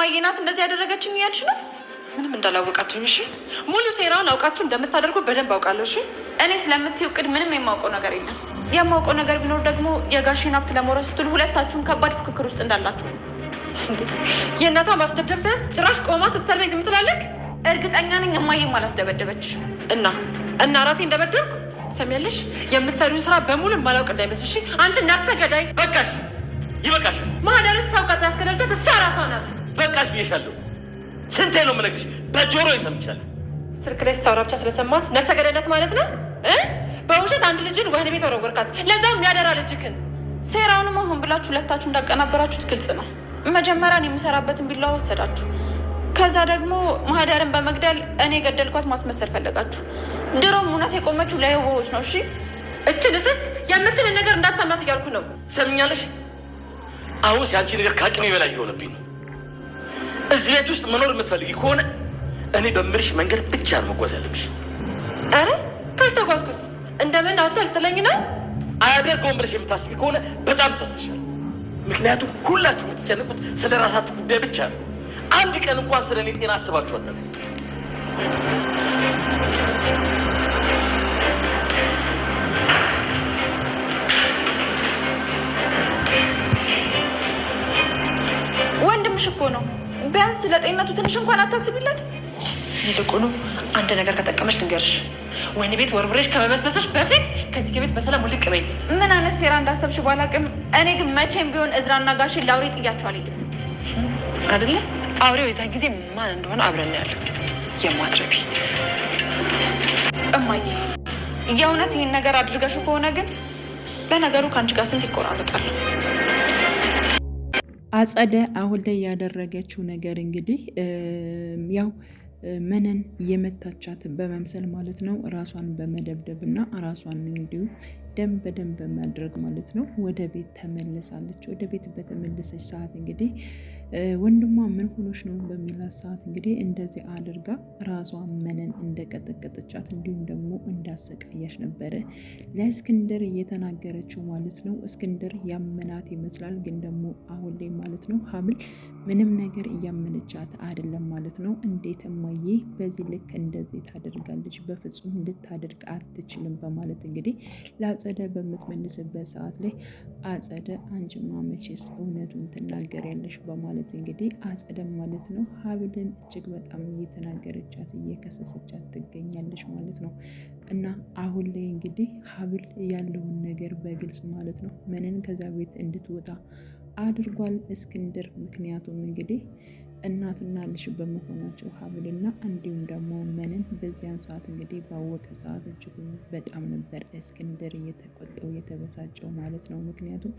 እማዬናት እንደዚህ ያደረገችኝ ያልሽ ነው? ምንም እንዳላወቃችሁኝ እሺ። ሙሉ ሴራውን አውቃችሁ እንደምታደርጉ በደንብ አውቃለሁ። እሺ እኔ ስለምትይው እቅድ ምንም የማውቀው ነገር የለም። የማውቀው ነገር ቢኖር ደግሞ የጋሼን ሀብት ለመውረስ ስትሉ ሁለታችሁም ከባድ ፍክክር ውስጥ እንዳላችሁ ነው። የእናቷን ማስደብደብ ሳያንስ ጭራሽ ቆማ ስትሰልበኝ ዝም ትላለህ? እርግጠኛ ነኝ እማዬም አላስደበደበችሽ። እና ራሴ እንደበደልኩ ሰሚያለሽ? የምትሰሪውን ስራ በሙሉ ማላውቅ እንዳይመስልሽ። አንቺ ነፍሰ ገዳይ! በቃሽ፣ ይበቃሽ። ማህደርስ ታውቃት ያስከደልቻት እሷ ራሷ ናት። በቃሽ ብዬሻለሁ። ስንቴ ነው የምነግርሽ? በጆሮ ይሰምቻለሁ። ስልክ ላይ ስታወራ ብቻ ስለሰማት ነፍሰ ገዳይነት ማለት ነው። በውሸት አንድ ልጅን ወህኒ ቤት ወረወርካት፣ ለዛም ያደራ ልጅክን። ሴራውንም ሆን ብላችሁ ሁለታችሁ እንዳቀናበራችሁት ግልጽ ነው። መጀመሪያን የምሰራበትን ቢላዋ ወሰዳችሁ። ከዛ ደግሞ ማህደርን በመግደል እኔ የገደልኳት ማስመሰል ፈለጋችሁ። ድሮም እውነት የቆመችው ለየዋሆች ነው። እሺ እችን እስስት የምትል ነገር እንዳታምናት እያልኩ ነው። ሰምኛለሽ? አሁን ሲያንቺ ነገር ከአቅሜ በላይ እየሆነብኝ ነው። እዚህ ቤት ውስጥ መኖር የምትፈልጊ ከሆነ እኔ በምልሽ መንገድ ብቻ ነው መጓዝ ያለብሽ። አረ ካልተጓዝኩስ እንደምን አውጥተህ ልጥለኝ ነው? አያደርገውም ብለሽ የምታስቢ ከሆነ በጣም ተሳስተሻል። ምክንያቱም ሁላችሁ የምትጨንቁት ስለ ራሳችሁ ጉዳይ ብቻ ነው። አንድ ቀን እንኳን ስለ እኔ ጤና አስባችሁ አታውቁም። ወንድምሽ እኮ ነው። ቢያንስ ለጤንነቱ ትንሽ እንኳን አታስቢለት? ይልቁኑ አንድ ነገር ከጠቀመች ልንገርሽ፣ ወይኔ ቤት ወርውሬሽ ከመበስበሰሽ በፊት ከዚህ ቤት በሰላም ውልቅ በይ። ምን አይነት ሴራ እንዳሰብሽ ባላውቅም፣ እኔ ግን መቼም ቢሆን እዝራና ጋሽን ለአውሬ ጥያቸው አልሄድም። አይደለ? አውሬው የዛን ጊዜ ማን እንደሆነ አብረን ያለን የማትረቢ እማዬ፣ የእውነት ይህን ነገር አድርገሽ ከሆነ ግን ለነገሩ ከአንቺ ጋር ስንት ይቆራረጣል። አጸደ አሁን ላይ ያደረገችው ነገር እንግዲህ ያው መነን የመታቻት በመምሰል ማለት ነው። ራሷን በመደብደብ እና ራሷን እንዲሁ ደም በደም በማድረግ ማለት ነው ወደ ቤት ተመልሳለች። ወደ ቤት በተመለሰች ሰዓት እንግዲህ ወንድሟ ምን ሆኖች ነው በሚላት ሰዓት እንግዲህ እንደዚህ አድርጋ ራሷን መነን እንደቀጠቀጠቻት እንዲሁም ደግሞ እንዳሰቃያች ነበረ ለእስክንድር እየተናገረችው ማለት ነው። እስክንድር ያመናት ይመስላል፣ ግን ደግሞ አሁን ላይ ማለት ነው ሀብል ምንም ነገር እያመነቻት አይደለም ማለት ነው። እንዴት እማዬ በዚህ ልክ እንደዚህ ታደርጋለች? በፍጹም ልታደርግ አትችልም በማለት እንግዲህ ለአጸደ በምትመልስበት ሰዓት ላይ አጸደ አንቺማ መቼስ እውነቱን ትናገሪያለሽ በማለት እንግዲህ አጸደ ማለት ነው ሀብልን እጅግ በጣም እየተናገረቻት እየከሰሰቻት ትገኛለች ማለት ነው። እና አሁን ላይ እንግዲህ ሀብል ያለውን ነገር በግልጽ ማለት ነው መነን ከዛ ቤት እንድትወጣ አድርጓል እስክንድር። ምክንያቱም እንግዲህ እናትና ልጅ በመሆናቸው ሀብልና እንዲሁም ደግሞ መነን በዚያን ሰዓት እንግዲህ ባወቀ ሰዓት እጅጉን በጣም ነበር እስክንድር እየተቆጠው የተበሳጨው ማለት ነው። ምክንያቱም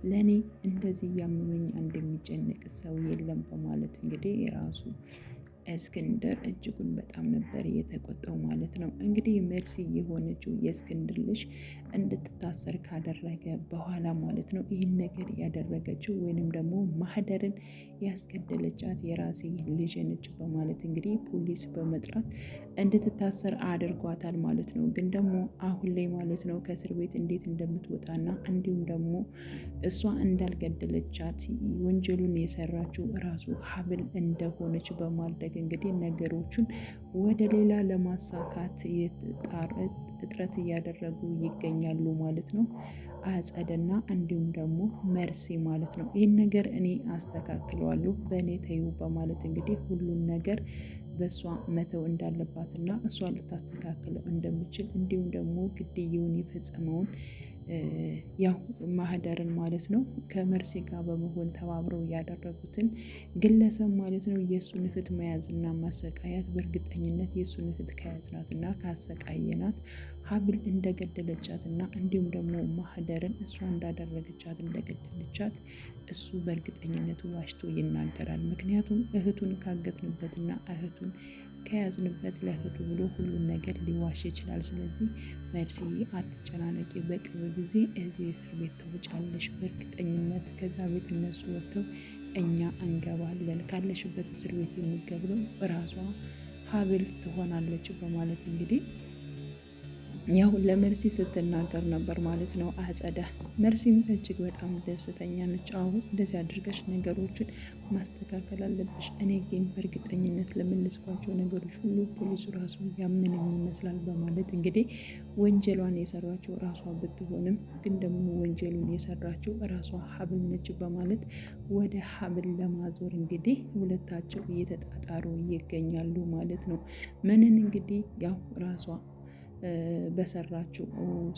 ለእኔ እንደዚህ እያመመኝ አንድ የሚጨነቅ ሰው የለም በማለት እንግዲህ የራሱ እስክንድር እጅጉን በጣም ነበር የተቆጣው ማለት ነው። እንግዲህ መርሲ የሆነችው የእስክንድር ልጅ እንድትታሰር ካደረገ በኋላ ማለት ነው ይህን ነገር ያደረገችው ወይንም ደግሞ ማህደርን ያስገደለቻት የራሴ ልጅ ነች በማለት እንግዲህ ፖሊስ በመጥራት እንድትታሰር አድርጓታል ማለት ነው። ግን ደግሞ አሁን ላይ ማለት ነው ከእስር ቤት እንዴት እንደምትወጣና እንዲሁም ደግሞ እሷ እንዳልገደለቻት ወንጀሉን የሰራችው ራሱ ሀብል እንደሆነች በማድረግ እንግዲህ ነገሮቹን ወደ ሌላ ለማሳካት እጥረት እያደረጉ ይገኛሉ ማለት ነው። አጸደና እንዲሁም ደግሞ መርሲ ማለት ነው። ይህን ነገር እኔ አስተካክለዋለሁ በእኔ ተዩ በማለት እንግዲህ ሁሉን ነገር በእሷ መተው እንዳለባትና እሷ ልታስተካክለው እንደምችል እንዲሁም ደግሞ ግድያውን የፈጸመውን ያው ማህደርን ማለት ነው ከመርሲ ጋር በመሆን ተባብረው ያደረጉትን ግለሰብ ማለት ነው የእሱን እህት መያዝና ማሰቃያት በእርግጠኝነት የእሱን እህት ከያዝናትና ካሰቃየናት ሀብል እንደገደለቻትና እንዲሁም ደግሞ ማህደርን እሷ እንዳደረገቻት እንደገደለቻት እሱ በእርግጠኝነቱ ዋሽቶ ይናገራል። ምክንያቱም እህቱን ካገትንበትና እህቱን ከያዝንበት ለእህቱ ብሎ ሁሉን ነገር ሊዋሽ ይችላል። ስለዚህ መርሲ አትጨናነቂ፣ በቅርብ ጊዜ እዚህ እስር ቤት ተውጫለሽ። በእርግጠኝነት ከዛ ቤት እነሱ ወጥተው እኛ እንገባለን። ካለሽበት እስር ቤት የሚገብረው ራሷ ሀብል ትሆናለች በማለት እንግዲህ ያው ለመርሲ ስትናገር ነበር ማለት ነው አጸደ። መርሲም እጅግ በጣም ደስተኛ ነች። አሁን እንደዚህ አድርገሽ ነገሮችን ማስተካከል አለብሽ። እኔ ግን በእርግጠኝነት ለመለስኳቸው ነገሮች ሁሉ ፖሊሱ ራሱ ያመነኝ ይመስላል በማለት እንግዲህ ወንጀሏን የሰራችው ራሷ ብትሆንም ግን ደግሞ ወንጀሉን የሰራችው ራሷ ሀብል ነች በማለት ወደ ሀብል ለማዞር እንግዲህ ሁለታቸው እየተጣጣሩ ይገኛሉ ማለት ነው። ምንን እንግዲህ ያው ራሷ በሰራችው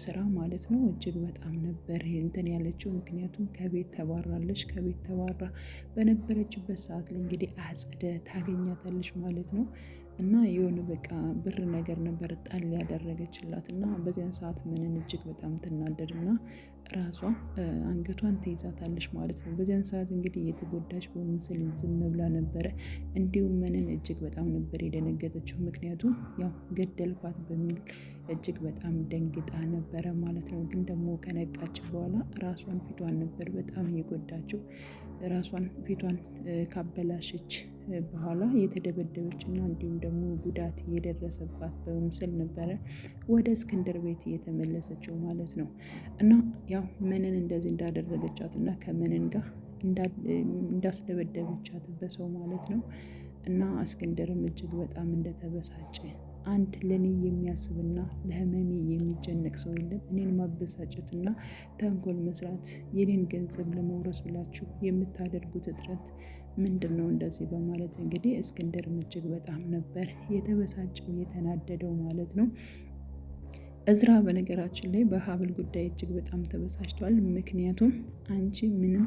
ስራ ማለት ነው እጅግ በጣም ነበር እንትን ያለችው። ምክንያቱም ከቤት ተባራለች። ከቤት ተባራ በነበረችበት ሰዓት ላይ እንግዲህ አጸደ ታገኛታለች ማለት ነው። እና የሆነ በቃ ብር ነገር ነበር ጣል ያደረገችላት እና በዚያን ሰዓት ምንን እጅግ በጣም ትናደድና ራሷ አንገቷን ትይዛታለች ማለት ነው። በዚያን ሰዓት እንግዲህ የተጎዳች በምስል ዝም ብላ ነበረ። እንዲሁም ምንን እጅግ በጣም ነበር የደነገጠችው። ምክንያቱም ያው ገደልኳት በሚል እጅግ በጣም ደንግጣ ነበረ ማለት ነው። ግን ደግሞ ከነቃች በኋላ ራሷን ፊቷን ነበር በጣም የጎዳችው። ራሷን ፊቷን ካበላሸች በኋላ የተደበደበች እና እንዲሁም ደግሞ ጉዳት የደረሰባት በምስል ነበረ ወደ እስክንድር ቤት እየተመለሰችው ማለት ነው። እና ያው ምንን እንደዚህ እንዳደረገቻት እና ከምንን ጋር እንዳስደበደበቻት በሰው ማለት ነው። እና እስክንድርም እጅግ በጣም እንደተበሳጨ አንድ ለኔ የሚያስብና ለህመሜ የሚጨነቅ ሰው የለም። እኔን ማበሳጨትና ተንኮል መስራት፣ የኔን ገንዘብ ለመውረስ ብላችሁ የምታደርጉት እጥረት ምንድን ነው እንደዚህ በማለት እንግዲህ እስክንድር እጅግ በጣም ነበር የተበሳጨው የተናደደው ማለት ነው። እዝራ በነገራችን ላይ በሀብል ጉዳይ እጅግ በጣም ተበሳጭቷል። ምክንያቱም አንቺ ምንም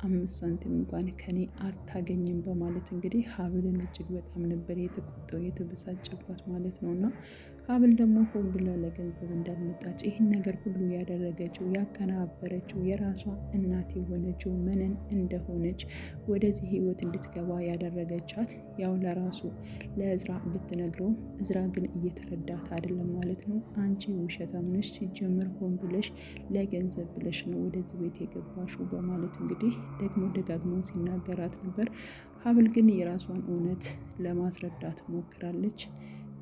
5 ሳንቲም እንኳን ከኔ አታገኝም በማለት እንግዲህ ሀብልን እጅግ በጣም ነበር የተቆጣው የተበሳጨባት ማለት ነው። እና ሀብል ደግሞ ሆን ብላ ለገንዘብ እንዳልመጣች ይህን ነገር ሁሉ ያደረገችው ያቀናበረችው የራሷ እናት የሆነችው ምንን እንደሆነች ወደዚህ ህይወት እንድትገባ ያደረገቻት ያው ለራሱ ለእዝራ ብትነግረውም እዝራ ግን እየተረዳት አይደለም ማለት ነው። አንቺ ውሸታም ነሽ፣ ሲጀምር ሆን ብለሽ ለገንዘብ ብለሽ ነው ወደዚህ ቤት የገባሽው በማለት እንግዲህ ደግሞ ደጋግሞ ሲናገራት ነበር። ሀብል ግን የራሷን እውነት ለማስረዳት ሞክራለች።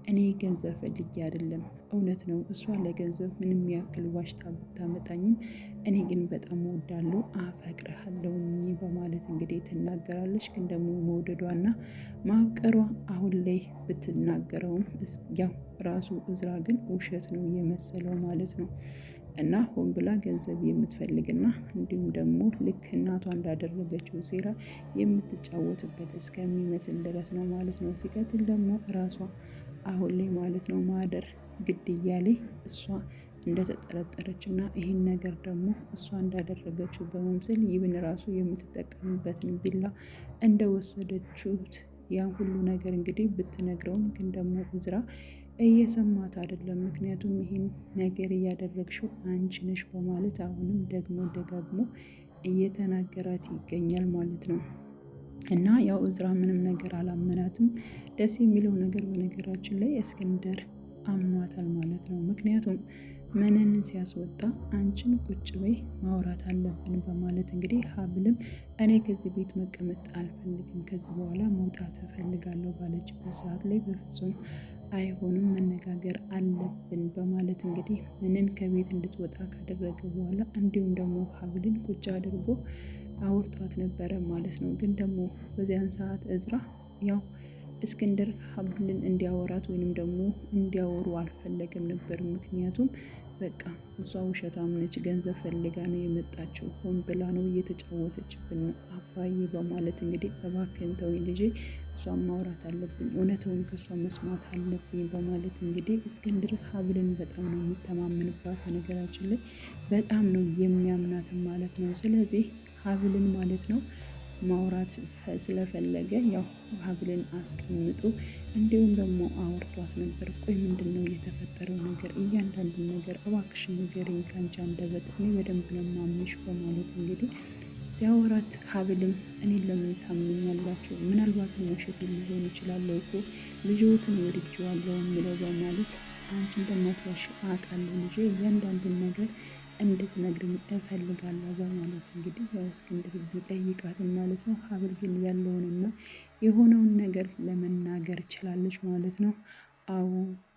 እኔ ገንዘብ ፈልጌ አይደለም፣ እውነት ነው እሷ ለገንዘብ ምንም ያክል ዋሽታ ብታመጣኝም እኔ ግን በጣም እወዳለሁ አፈቅርሃለሁ በማለት እንግዲህ ትናገራለች። ግን ደግሞ መውደዷና ማፍቀሯ አሁን ላይ ብትናገረውም ያው ራሱ እዝራ ግን ውሸት ነው የመሰለው ማለት ነው። እና ሆን ብላ ገንዘብ የምትፈልግና እንዲሁም ደግሞ ልክ እናቷ እንዳደረገችው ሴራ የምትጫወትበት እስከሚመስል ድረስ ነው ማለት ነው። ሲቀጥል ደግሞ ራሷ አሁን ላይ ማለት ነው ማህደር ግድያ ላይ እሷ እንደተጠረጠረች እና ይህን ነገር ደግሞ እሷ እንዳደረገችው በመምሰል ይብን ራሱ የምትጠቀምበትን ቢላ እንደወሰደችት ያን ሁሉ ነገር እንግዲህ ብትነግረውም ግን ደግሞ እዝራ እየሰማት አይደለም። ምክንያቱም ይህን ነገር እያደረግሽው አንቺ ነሽ በማለት አሁንም ደግሞ ደጋግሞ እየተናገራት ይገኛል ማለት ነው። እና ያው እዝራ ምንም ነገር አላመናትም። ደስ የሚለው ነገር በነገራችን ላይ እስክንድር አምኗታል ማለት ነው። ምክንያቱም ምንን ሲያስወጣ አንቺን ቁጭ በይ ማውራት አለብን በማለት እንግዲህ ሀብልም እኔ ከዚህ ቤት መቀመጥ አልፈልግም ከዚህ በኋላ መውጣት እፈልጋለሁ ባለችበት ሰዓት ላይ በፍጹም አይሆንም መነጋገር አለብን በማለት እንግዲህ ምንን ከቤት እንድትወጣ ካደረገ በኋላ እንዲሁም ደግሞ ሀብልን ቁጭ አድርጎ አውርቷት ነበረ ማለት ነው። ግን ደግሞ በዚያን ሰዓት እዝራ ያው እስክንድር ሀብልን እንዲያወራት ወይንም ደግሞ እንዲያወሩ አልፈለገም ነበር። ምክንያቱም በቃ እሷ ውሸታም ነች፣ ገንዘብ ፈልጋ ነው የመጣችው፣ ሆን ብላ ነው እየተጫወተችብን አባዬ በማለት እንግዲህ እባክህን ተወኝ ልጄ፣ እሷን ማውራት አለብኝ፣ እውነተውን ከእሷ መስማት አለብኝ በማለት እንግዲህ እስክንድር ሀብልን በጣም ነው የሚተማመንባት። በነገራችን ላይ በጣም ነው የሚያምናትም ማለት ነው። ስለዚህ ሀብልን ማለት ነው ማውራት ስለፈለገ ያው ሀብልን አስቀምጦ እንዲሁም ደግሞ አውርቷት ነበር። ቆይ ምንድን ነው የተፈጠረው ነገር? እያንዳንዱን ነገር እባክሽ ንገሪኝ ከአንቺ አንደበት፣ እኔ በደንብ ነው የማምንሽ በማለት እንግዲህ ሲያወራት ሀብልም እኔን ለምን ታምኛላችሁ? ምናልባትም ውሸት ሊሆን ይችላል እኮ ልጅዎትን ወድጄዋለሁ የሚለው በማለት አንቺ እንደማትዋሽ አውቃለሁ ልጄ፣ እያንዳንዱን ነገር እንድትነግርኝ እፈልጋለሁ በማለት እንግዲህ ያው እስክንድር ቢጠይቃትም ማለት ነው። ሀብል ግን ያለውንና የሆነውን ነገር ለመናገር ችላለች ማለት ነው። አዎ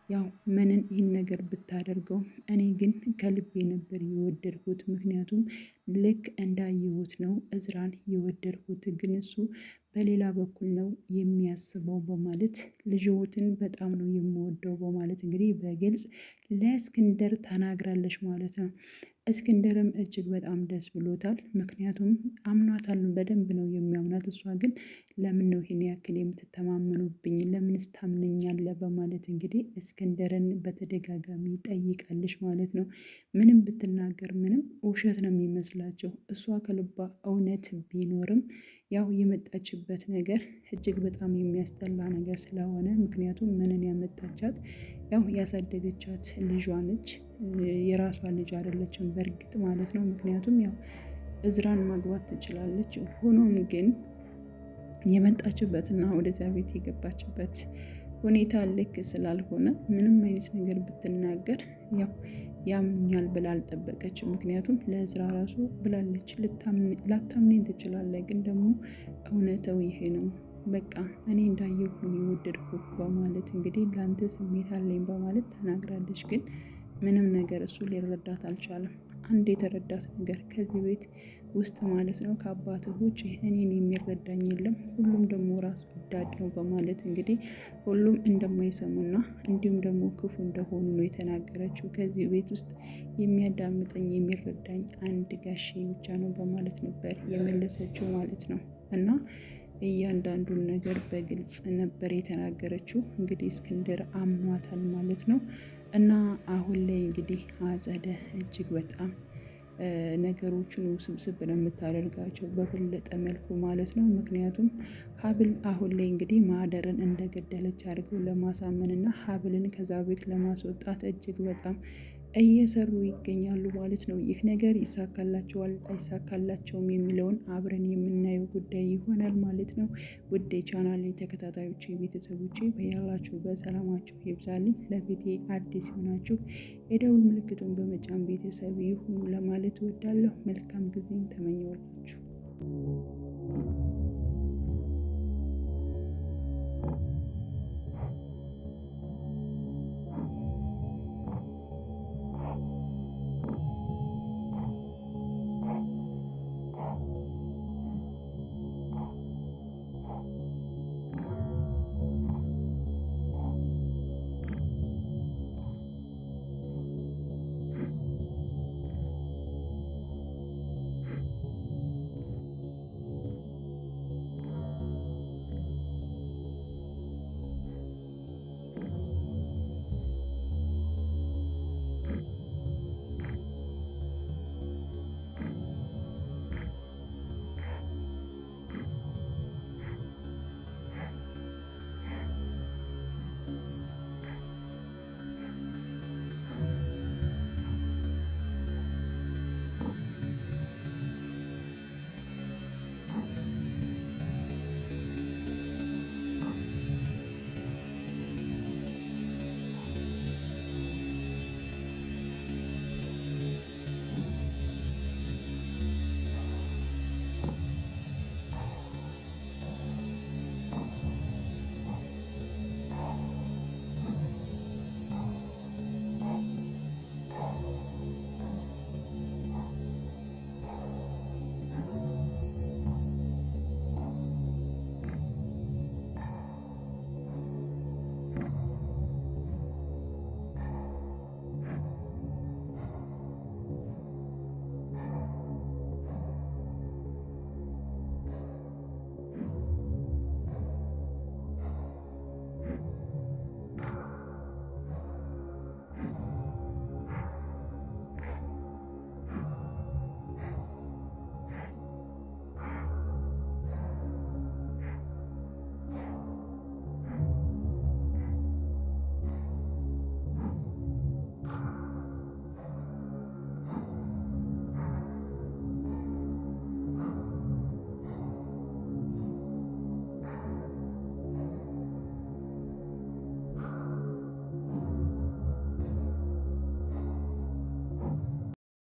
ያው ምንን ይህን ነገር ብታደርገው እኔ ግን ከልቤ ነበር የወደድኩት። ምክንያቱም ልክ እንዳየሁት ነው እዝራን የወደድኩት፣ ግን እሱ በሌላ በኩል ነው የሚያስበው በማለት ልጅዎትን በጣም ነው የምወደው በማለት እንግዲህ በግልጽ ለእስክንድር ተናግራለች ማለት ነው። እስክንድርም እጅግ በጣም ደስ ብሎታል። ምክንያቱም አምኗታል፣ በደንብ ነው የሚያምናት። እሷ ግን ለምን ነው ይህን ያክል የምትተማመኑብኝ? ለምንስ ታምነኛለህ? በማለት እንግዲህ እስክንድርን በተደጋጋሚ ጠይቃለች ማለት ነው። ምንም ብትናገር ምንም ውሸት ነው የሚመስላቸው። እሷ ከልባ እውነት ቢኖርም ያው የመጣችበት ነገር እጅግ በጣም የሚያስጠላ ነገር ስለሆነ፣ ምክንያቱም ምንን ያመጣቻት ያው ያሳደገቻት ልጇ ነች፣ የራሷ ልጅ አይደለችም በእርግጥ ማለት ነው። ምክንያቱም ያው እዝራን ማግባት ትችላለች። ሆኖም ግን የመጣችበትና ወደዚያ ቤት የገባችበት ሁኔታ ልክ ስላልሆነ ምንም አይነት ነገር ብትናገር ያው ያምኛል ብላ አልጠበቀችም። ምክንያቱም ለእዝራ ራሱ ብላለች፣ ላታምኔን ትችላለህ፣ ግን ደግሞ እውነታው ይሄ ነው፣ በቃ እኔ እንዳየሁ ነው የወደድኩ በማለት እንግዲህ ለአንተ ስሜት አለኝ በማለት ተናግራለች። ግን ምንም ነገር እሱ ሊረዳት አልቻለም። አንድ የተረዳት ነገር ከዚህ ቤት ውስጥ ማለት ነው ከአባትህ ውጭ እኔን የሚረዳኝ የለም፣ ሁሉም ደግሞ ራስ ወዳድ ነው በማለት እንግዲህ ሁሉም እንደማይሰሙና እንዲሁም ደግሞ ክፉ እንደሆኑ ነው የተናገረችው። ከዚህ ቤት ውስጥ የሚያዳምጠኝ የሚረዳኝ አንድ ጋሼ ብቻ ነው በማለት ነበር የመለሰችው ማለት ነው። እና እያንዳንዱን ነገር በግልጽ ነበር የተናገረችው። እንግዲህ እስክንድር አምኗታል ማለት ነው። እና አሁን ላይ እንግዲህ አጸደ እጅግ በጣም ነገሮችን ውስብስብ ነው የምታደርጋቸው በበለጠ መልኩ ማለት ነው። ምክንያቱም ሀብል አሁን ላይ እንግዲህ ማህደርን እንደገደለች አድርገው ለማሳመን እና ሀብልን ከዛ ቤት ለማስወጣት እጅግ በጣም እየሰሩ ይገኛሉ ማለት ነው። ይህ ነገር ይሳካላቸዋል አይሳካላቸውም የሚለውን አብረን የምናየው ጉዳይ ይሆናል ማለት ነው። ውድ የቻናሌ ተከታታዮች ቤተሰቦች በያላችሁ በሰላማችሁ ይብዛልኝ። ለቤቴ አዲስ ሆናችሁ የደውል ምልክቱን በመጫን ቤተሰብ ይሁኑ ለማለት እወዳለሁ። መልካም ጊዜን ተመኘሁላችሁ።